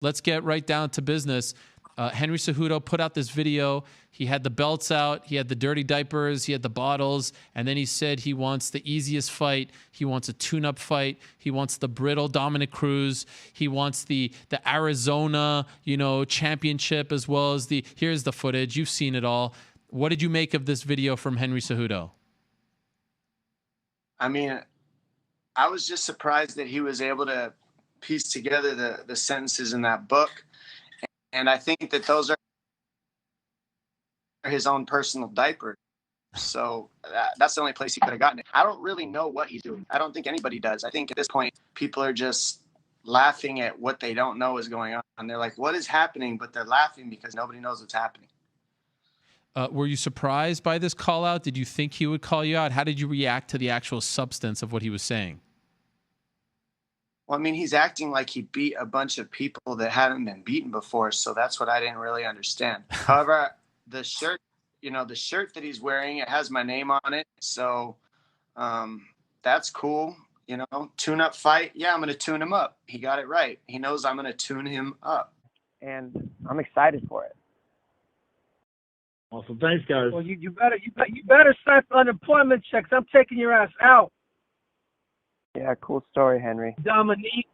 let's get right down to business. Henry Cejudo put out this video. He had the belts out. He had the dirty diapers. He had the bottles. And then he said he wants the easiest fight. He wants a tune-up fight. He wants the brittle Dominick Cruz. He wants the Arizona, championship, as well as here's the footage. You've seen it all. What did you make of this video from Henry Cejudo? I mean, I was just surprised that he was able to piece together the sentences in that book. And I think that those are his own personal diapers. So that's the only place he could have gotten it. I don't really know what he's doing. I don't think anybody does. I think at this point, people are just laughing at what they don't know is going on. And they're like, what is happening? But they're laughing because nobody knows what's happening. Were you surprised by this call out? Did you think he would call you out? How did you react to the actual substance of what he was saying? Well, I mean, he's acting like he beat a bunch of people that hadn't been beaten before. So that's what I didn't really understand. However, the shirt that he's wearing, it has my name on it. So that's cool. Tune-up fight. Yeah, I'm going to tune him up. He got it right. He knows I'm going to tune him up. And I'm excited for it. Awesome. Thanks, guys. Well, you better sign for unemployment checks. I'm taking your ass out. Yeah, cool story, Henry. Dominick.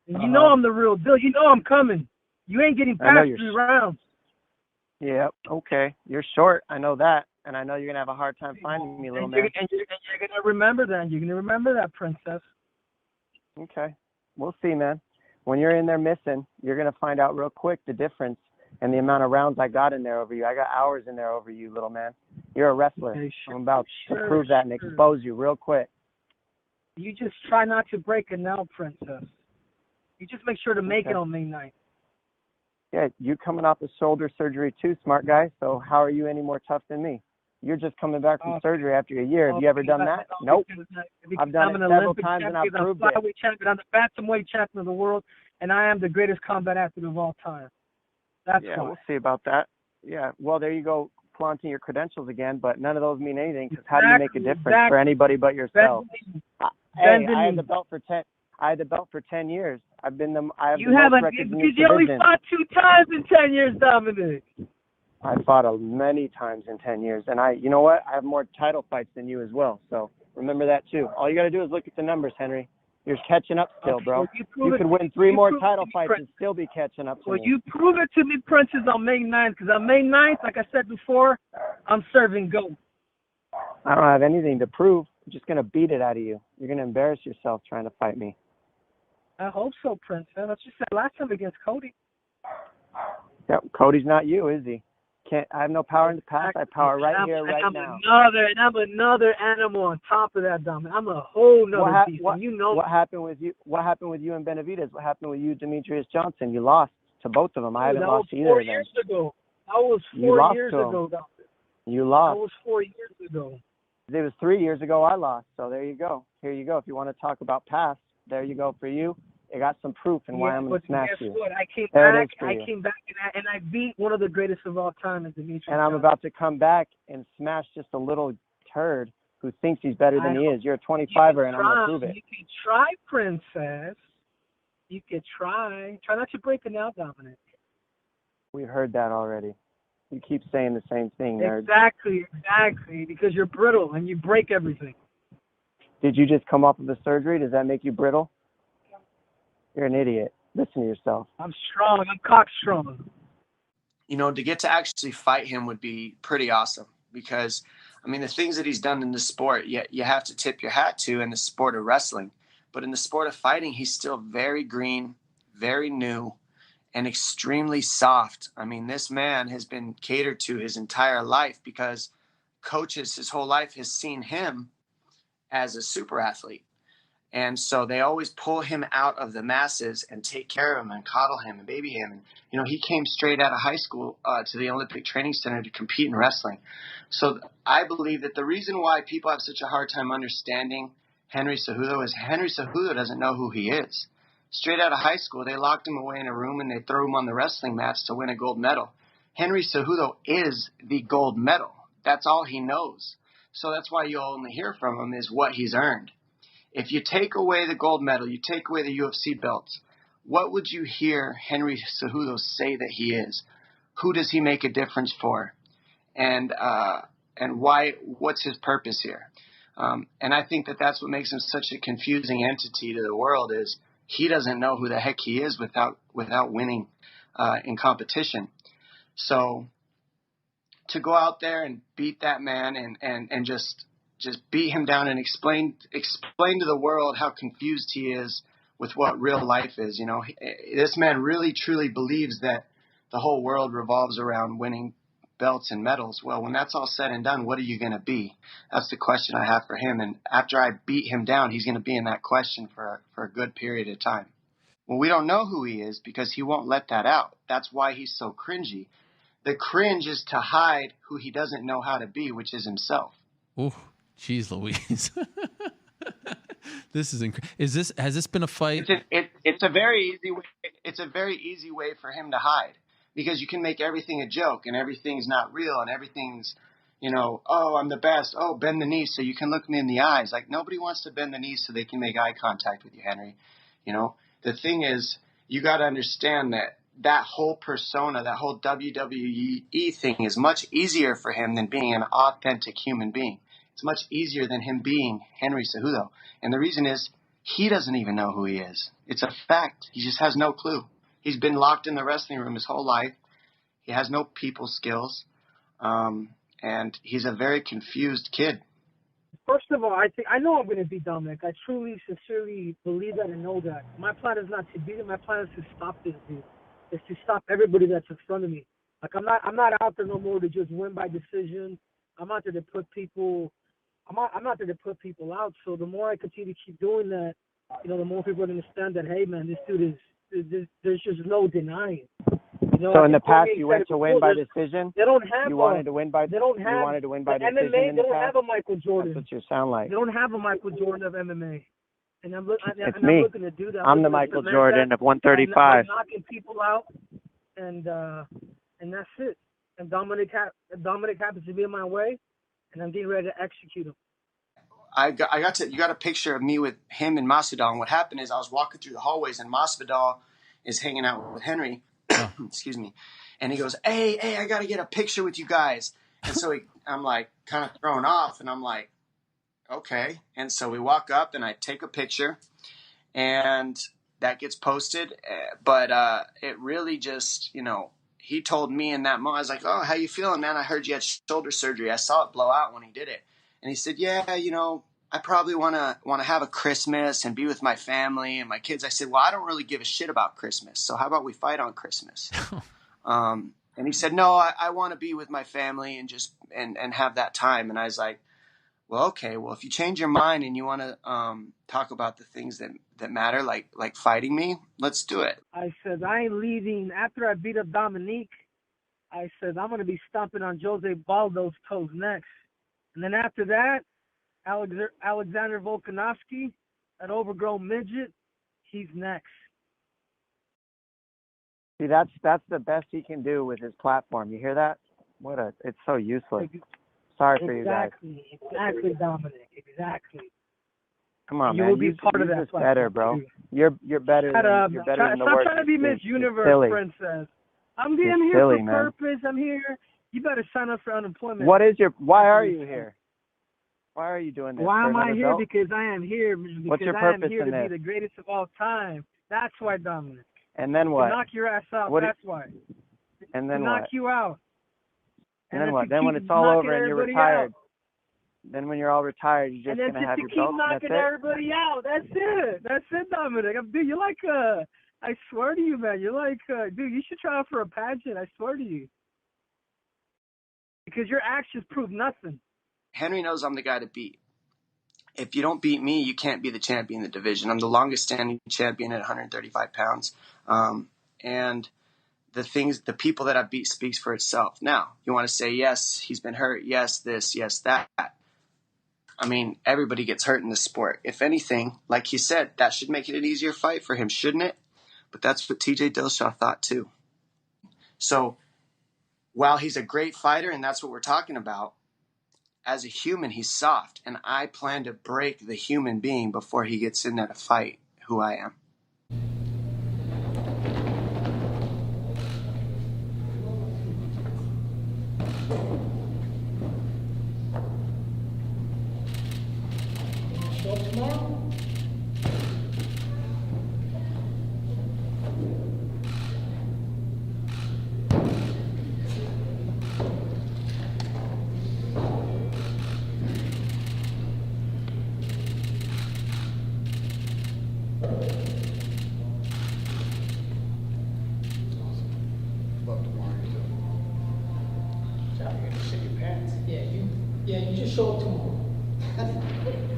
You know I'm the real deal. You know I'm coming. You ain't getting past 3 rounds. Yeah, okay. You're short. I know that. And I know you're going to have a hard time finding me, little man. And you're going to remember that. You're going to remember that, princess. Okay. We'll see, man. When you're in there missing, you're going to find out real quick the difference and the amount of rounds I got in there over you. I got hours in there over you, little man. You're a wrestler. Okay, I'm about to prove that and expose you real quick. You just try not to break it now, princess. You just make sure to make it on May 9th. Yeah, you coming off the shoulder surgery too, smart guy. So how are you any more tough than me? You're just coming back from surgery after a year. Have you ever done that? Nope. I've done it several times and I've proved it. I'm a flyweight champion. I'm the bantamweight champion of the world, and I am the greatest combat athlete of all time. That's why. We'll see about that. Yeah, well, there you go, flaunting your credentials again, but none of those mean anything because how do you make a difference for anybody but yourself? Hey, I had the belt for 10 years. I have the most records in this division. You only fought 2 times in 10 years, Dominick. I fought many times in 10 years, and you know what? I have more title fights than you as well. So remember that too. All you got to do is look at the numbers, Henry. You're catching up still, bro. Well, you could win 3 more title fights and still be catching up to me. Well, you prove it to me, Princess, on May 9th, because on May 9th, like I said before, I'm serving GOAT. I don't have anything to prove. I'm just going to beat it out of you. You're going to embarrass yourself trying to fight me. I hope so, Princess. That's what you said last time against Cody. Yeah, Cody's not you, is he? I have no power in the past. I have power right here, right now. I'm another animal on top of that, Dominick. I'm a whole nother beast. What happened with you? What happened with you and Benavidez? What happened with you, Demetrius Johnson? You lost to both of them. I haven't lost to either of them. 4 years ago. That was 4 years ago, Dominick. You lost. That was 4 years ago. It was 3 years ago I lost. So there you go. Here you go. If you want to talk about past, there you go for you. I got some proof and why I'm going to smash you. What? I came back and I beat one of the greatest of all time, Demetrius. And I'm about to come back and smash just a little turd who thinks he's better than he is. You're a 25er, and I'm going to prove it. You can try, princess. You can try. Try not to break it now, Dominick. We've heard that already. You keep saying the same thing, nerd. Exactly, because you're brittle and you break everything. Did you just come off of the surgery? Does that make you brittle? You're an idiot. Listen to yourself. I'm strong. I'm cock strong. To get to actually fight him would be pretty awesome because, the things that he's done in the sport, you have to tip your hat to in the sport of wrestling. But in the sport of fighting, he's still very green, very new, and extremely soft. This man has been catered to his entire life because coaches his whole life has seen him as a super athlete. And so they always pull him out of the masses and take care of him and coddle him and baby him. And, he came straight out of high school to the Olympic Training Center to compete in wrestling. So I believe that the reason why people have such a hard time understanding Henry Cejudo is Henry Cejudo doesn't know who he is. Straight out of high school, they locked him away in a room and they threw him on the wrestling mats to win a gold medal. Henry Cejudo is the gold medal. That's all he knows. So that's why you'll only hear from him is what he's earned. If you take away the gold medal, you take away the UFC belts, what would you hear Henry Cejudo say that he is? Who does he make a difference for? And why? What's his purpose here? And I think that that's what makes him such a confusing entity to the world, is he doesn't know who the heck he is without winning in competition. So to go out there and beat that man and just beat him down and explain to the world how confused he is with what real life is. You know, this man really truly believes that the whole world revolves around winning belts and medals. Well, when that's all said and done, what are you going to be? That's the question I have for him. And after I beat him down, he's going to be in that question for a good period of time. Well, we don't know who he is because he won't let that out. That's why he's so cringy. The cringe is to hide who he doesn't know how to be, which is himself. Oh, geez, Louise. This is incredible. Has this been a fight? It's a very easy way. It's a very easy way for him to hide, because you can make everything a joke and everything's not real and everything's, you know, oh, I'm the best. Oh, bend the knees so you can look me in the eyes. Like, nobody wants to bend the knees so they can make eye contact with you, Henry. You know, the thing is, you got to understand that whole persona, that whole WWE thing is much easier for him than being an authentic human being. It's much easier than him being Henry Cejudo. And the reason is he doesn't even know who he is. It's a fact. He just has no clue. He's been locked in the wrestling room his whole life. He has no people skills. And he's a very confused kid. First of all, I know I'm going to beat Dominick. I truly, sincerely believe that and know that. My plan is not to beat him. My plan is to stop this dude. It's to stop everybody that's in front of me. Like, I'm not out there no more to just win by decision. I'm out there to put people. I'm out there to put people out. So the more I continue to keep doing that, you know, the more people understand that, hey man, this dude there's just no denying. You know, so in the past, you went to win by decision. They don't have. You wanted to win by. They don't have. You wanted to win by decision MMA. in They the don't past? have a Michael Jordan. That's what you sound like. They don't have a Michael Jordan of MMA. And I'm looking to do that. I'm the Michael Jordan of 135. I'm knocking people out, and that's it. And Dominick happens to be in my way, and I'm getting ready to execute him. You got a picture of me with him and Masvidal. And what happened is I was walking through the hallways and Masvidal is hanging out with Henry. Excuse me. And he goes, hey, I got to get a picture with you guys. And so I'm like kind of thrown off, and I'm like, okay. And so we walk up and I take a picture, and that gets posted. But it really just, you know, he told me in that moment, I was like, oh, how you feeling, man? I heard you had shoulder surgery. I saw it blow out when he did it. And he said, yeah, you know, I probably want to have a Christmas and be with my family and my kids. I said, well, I don't really give a shit about Christmas. So how about we fight on Christmas? And he said, no, I want to be with my family and just and have that time. And I was like, well, okay, well, if you change your mind and you want to talk about the things that matter, like fighting me, let's do it. I said, I ain't leaving. After I beat up Dominick, I said, I'm going to be stomping on Jose Baldo's toes next. And then after that, Alexander Volkanovski, that overgrown midget, he's next. See, that's the best he can do with his platform. You hear that? It's so useless. Sorry for you guys. Exactly, Dominick. Exactly. Come on, man. You'll be part of that. Better, bro. You're better. You're better than the worst. Stop trying to be Miss Universe, princess. I'm here for purpose. I'm here. You better sign up for unemployment. Why are you here? Why are you doing this? Why am I here? Because I am here. What's your purpose I am here in to this? be the greatest of all time. That's why, Dominick. And then what? To knock your ass out. That's why. And then to what? knock you out. And then what? Then when it's all over and you're retired. Then when you're all retired, you're just gonna have your belt. And then to keep knocking everybody out. That's it. That's it, Dominick. Dude, you're like I swear to you, man. You're like dude. You should try out for a pageant. I swear to you. Because your actions prove nothing. Henry knows I'm the guy to beat. If you don't beat me, you can't be the champion of the division. I'm the longest standing champion at 135 pounds. And the people that I beat speaks for itself. Now, you want to say, yes, he's been hurt. Yes, this, yes, that. I mean, everybody gets hurt in this sport. If anything, like he said, that should make it an easier fight for him, shouldn't it? But that's what TJ Dillashaw thought too. So while he's a great fighter, and that's what we're talking about, as a human, he's soft. And I plan to break the human being before he gets in there to fight who I am. Show up tomorrow? Yeah, you just show up tomorrow.